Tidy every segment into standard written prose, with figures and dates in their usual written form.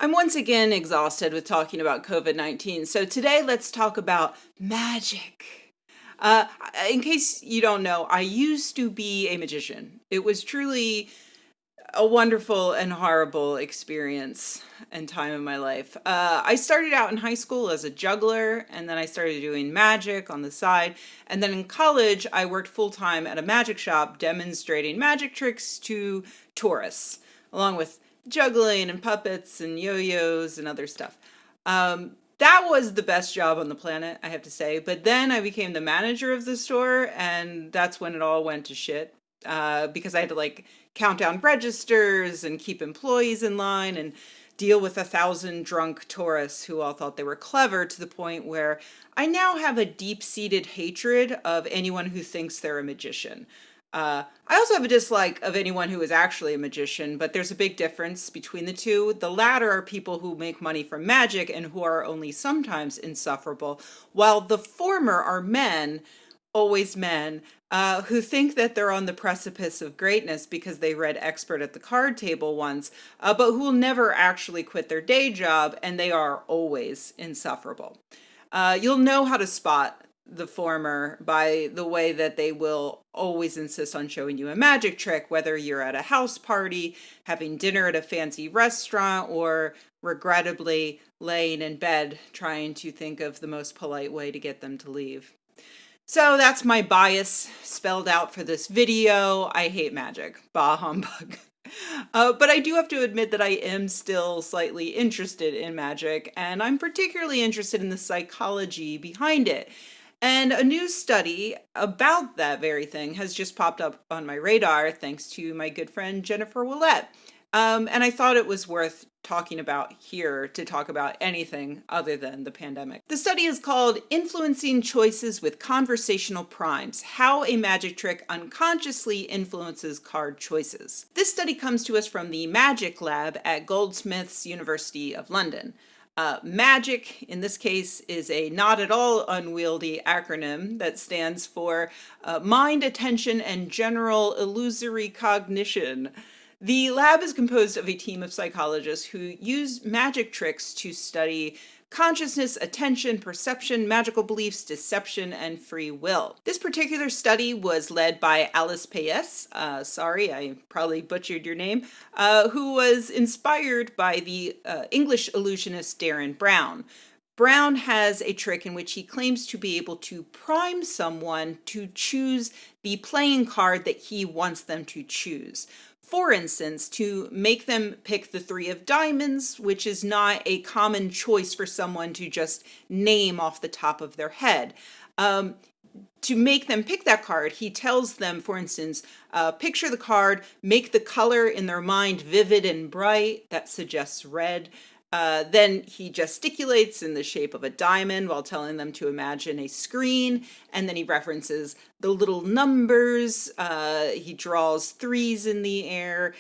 I'm once again exhausted with talking about COVID-19, so today let's talk about magic. Uh, in case you don't know, I used to be a magician. It was truly a wonderful and horrible experience and time in my life. I started out in high school as a juggler, and then I started doing magic on the side. And then in college, I worked full time at a magic shop demonstrating magic tricks to tourists, along with juggling and puppets and yo-yos and other stuff. That was the best job on the planet, I have to say. But then I became the manager of the store, and that's when it all went to shit. Because I had to count down registers and keep employees in line and deal with 1,000 drunk tourists who all thought they were clever, to the point where I now have a deep-seated hatred of anyone who thinks they're a magician. I also have a dislike of anyone who is actually a magician, but there's a big difference between the two. The latter are people who make money from magic and who are only sometimes insufferable, while the former are men, always men, who think that they're on the precipice of greatness because they read Expert at the Card Table once, but who will never actually quit their day job, and they are always insufferable. You'll know how to spot the former by the way that they will always insist on showing you a magic trick, whether you're at a house party, having dinner at a fancy restaurant, or regrettably laying in bed trying to think of the most polite way to get them to leave. So that's my bias spelled out for this video. I hate magic. Bah humbug. But I do have to admit that I am still slightly interested in magic, and I'm particularly interested in the psychology behind it. And a new study about that very thing has just popped up on my radar thanks to my good friend Jennifer Willett. And I thought it was worth talking about here to talk about anything other than the pandemic. The study is called Influencing Choices with Conversational Primes: How a Magic Trick Unconsciously Influences Card Choices. This study comes to us from the Magic Lab at Goldsmiths, University of London. MAGIC, in this case, is a not at all unwieldy acronym that stands for Mind, Attention, and General Illusory Cognition. The lab is composed of a team of psychologists who use magic tricks to study consciousness, attention, perception, magical beliefs, deception, and free will. This particular study was led by Alice Payes, sorry, I probably butchered your name, who was inspired by the English illusionist Darren Brown. Brown has a trick in which he claims to be able to prime someone to choose the playing card that he wants them to choose. For instance, to make them pick the 3 of diamonds, which is not a common choice for someone to just name off the top of their head. To make them pick that card, he tells them, for instance, picture the card, make the color in their mind vivid and bright. That suggests red. Then he gesticulates in the shape of a diamond while telling them to imagine a screen, and then he references the little numbers. He draws 3s in the air.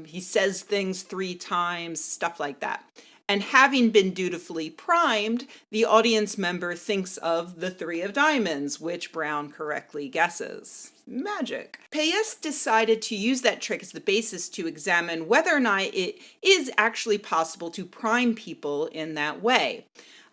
He says things 3 times, stuff like that. And having been dutifully primed, the audience member thinks of the 3 of diamonds, which Brown correctly guesses. Magic. Payes decided to use that trick as the basis to examine whether or not it is actually possible to prime people in that way.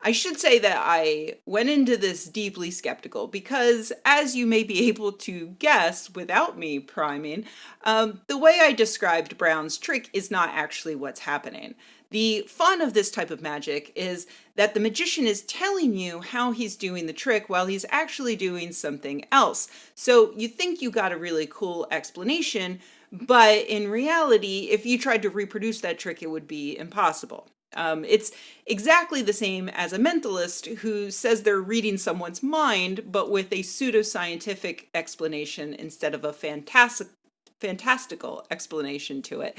I should say that I went into this deeply skeptical because, as you may be able to guess without me priming, the way I described Brown's trick is not actually what's happening. The fun of this type of magic is that the magician is telling you how he's doing the trick while he's actually doing something else. So you think you got a really cool explanation, but in reality, if you tried to reproduce that trick, it would be impossible. It's exactly the same as a mentalist who says they're reading someone's mind, but with a pseudoscientific explanation instead of a fantastical explanation to it,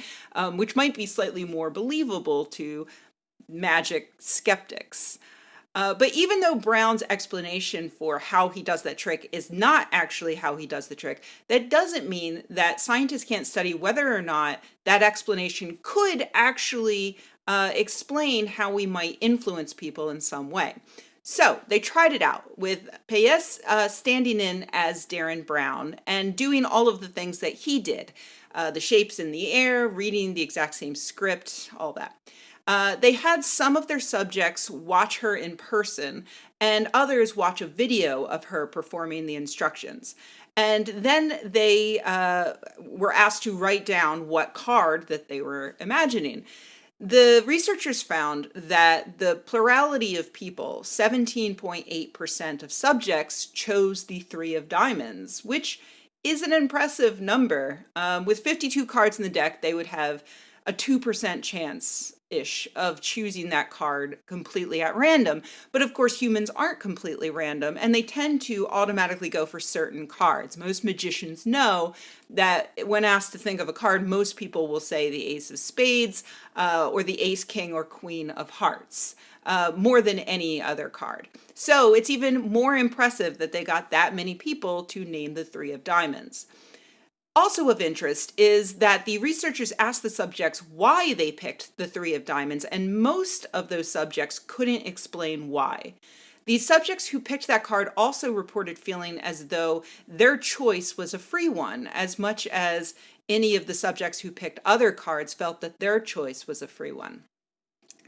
which might be slightly more believable to magic skeptics. But even though Brown's explanation for how he does that trick is not actually how he does the trick, that doesn't mean that scientists can't study whether or not that explanation could actually explain how we might influence people in some way. So they tried it out with Payes standing in as Darren Brown and doing all of the things that he did. The shapes in the air, reading the exact same script, all that. They had some of their subjects watch her in person and others watch a video of her performing the instructions. And then they were asked to write down what card that they were imagining. The researchers found that the plurality of people, 17.8% of subjects, chose the three of diamonds, which is an impressive number. With 52 cards in the deck, they would have a 2% chance ish of choosing that card completely at random. But of course, humans aren't completely random and they tend to automatically go for certain cards. Most magicians know that when asked to think of a card, most people will say the ace of spades or the ace, king, or queen of hearts. More than any other card. So it's even more impressive that they got that many people to name the three of diamonds. Also of interest is that the researchers asked the subjects why they picked the three of diamonds, and most of those subjects couldn't explain why. The subjects who picked that card also reported feeling as though their choice was a free one, as much as any of the subjects who picked other cards felt that their choice was a free one.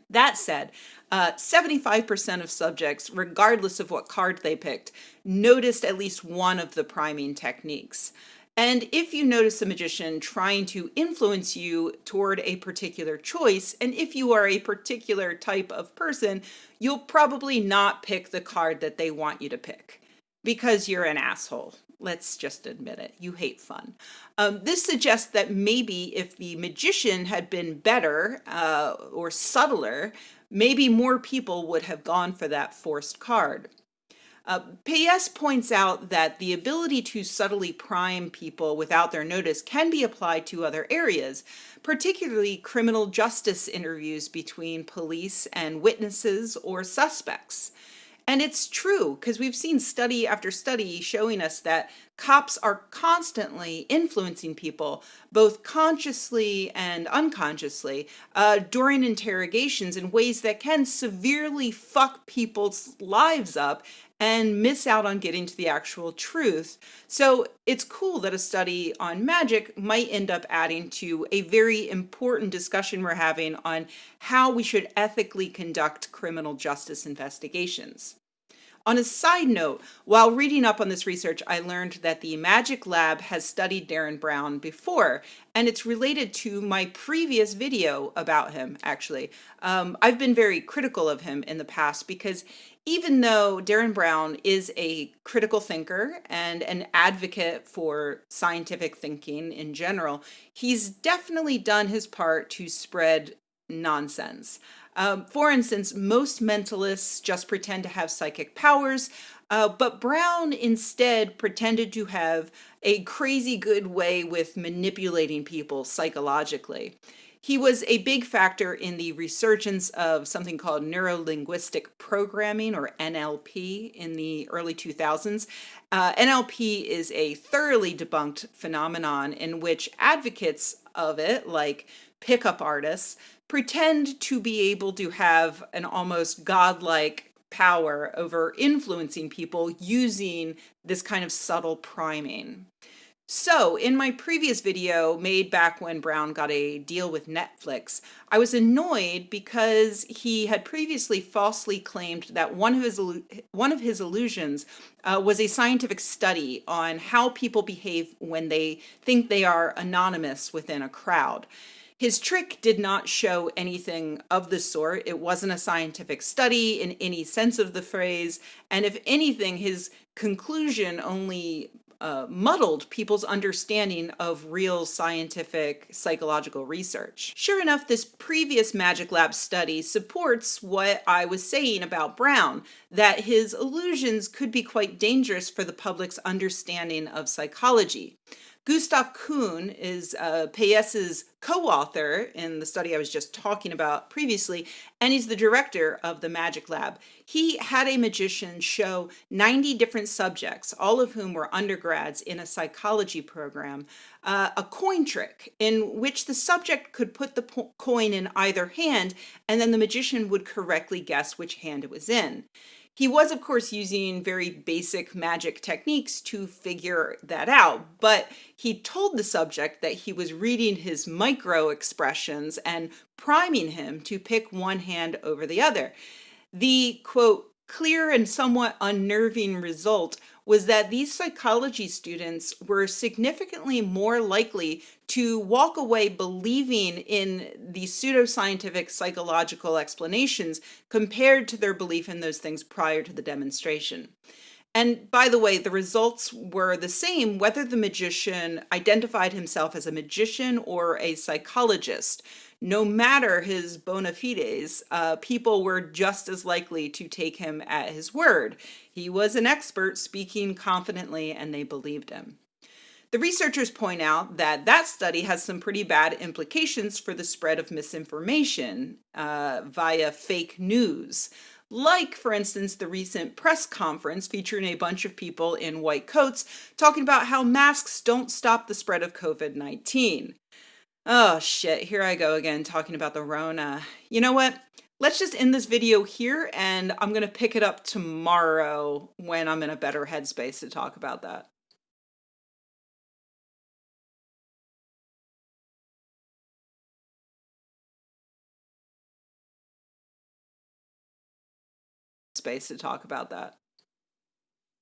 That said, 75% of subjects, regardless of what card they picked, noticed at least one of the priming techniques. And if you notice a magician trying to influence you toward a particular choice, and if you are a particular type of person, you'll probably not pick the card that they want you to pick because you're an asshole. Let's just admit it. You hate fun. This suggests that maybe if the magician had been better or subtler, maybe more people would have gone for that forced card. P.S. points out that the ability to subtly prime people without their notice can be applied to other areas, particularly criminal justice interviews between police and witnesses or suspects. And it's true, because we've seen study after study showing us that cops are constantly influencing people, both consciously and unconsciously, during interrogations in ways that can severely fuck people's lives up and miss out on getting to the actual truth. So it's cool that a study on magic might end up adding to a very important discussion we're having on how we should ethically conduct criminal justice investigations. On a side note, while reading up on this research, I learned that the Magic Lab has studied Darren Brown before, and it's related to my previous video about him, actually. I've been very critical of him in the past because even though Darren Brown is a critical thinker and an advocate for scientific thinking in general, he's definitely done his part to spread nonsense. For instance, most mentalists just pretend to have psychic powers, but Brown instead pretended to have a crazy good way with manipulating people psychologically. He was a big factor in the resurgence of something called neuro-linguistic programming, or NLP, in the early 2000s. NLP is a thoroughly debunked phenomenon in which advocates of it, like pickup artists, pretend to be able to have an almost godlike power over influencing people using this kind of subtle priming. So, in my previous video made back when Brown got a deal with Netflix, I was annoyed because he had previously falsely claimed that one of his illusions was a scientific study on how people behave when they think they are anonymous within a crowd. His trick did not show anything of the sort. It wasn't a scientific study in any sense of the phrase. And if anything, his conclusion only muddled people's understanding of real scientific psychological research. Sure enough, this previous Magic Lab study supports what I was saying about Brown, that his illusions could be quite dangerous for the public's understanding of psychology. Gustav Kuhn is Payes's co-author in the study I was just talking about previously, and he's the director of the Magic Lab. He had a magician show 90 different subjects, all of whom were undergrads in a psychology program, a coin trick in which the subject could put the coin in either hand, and then the magician would correctly guess which hand it was in. He was, of course, using very basic magic techniques to figure that out, but he told the subject that he was reading his micro expressions and priming him to pick one hand over the other. The quote, clear and somewhat unnerving result was that these psychology students were significantly more likely to walk away believing in the pseudoscientific psychological explanations compared to their belief in those things prior to the demonstration. And by the way, the results were the same whether the magician identified himself as a magician or a psychologist. No matter his bona fides, people were just as likely to take him at his word. He was an expert speaking confidently, and they believed him. The researchers point out that that study has some pretty bad implications for the spread of misinformation via fake news. Like, for instance, the recent press conference featuring a bunch of people in white coats talking about how masks don't stop the spread of COVID-19. Oh shit, here I go again talking about the Rona. You know what? Let's just end this video here, and I'm going to pick it up tomorrow when I'm in a better headspace to talk about that. Space to talk about that.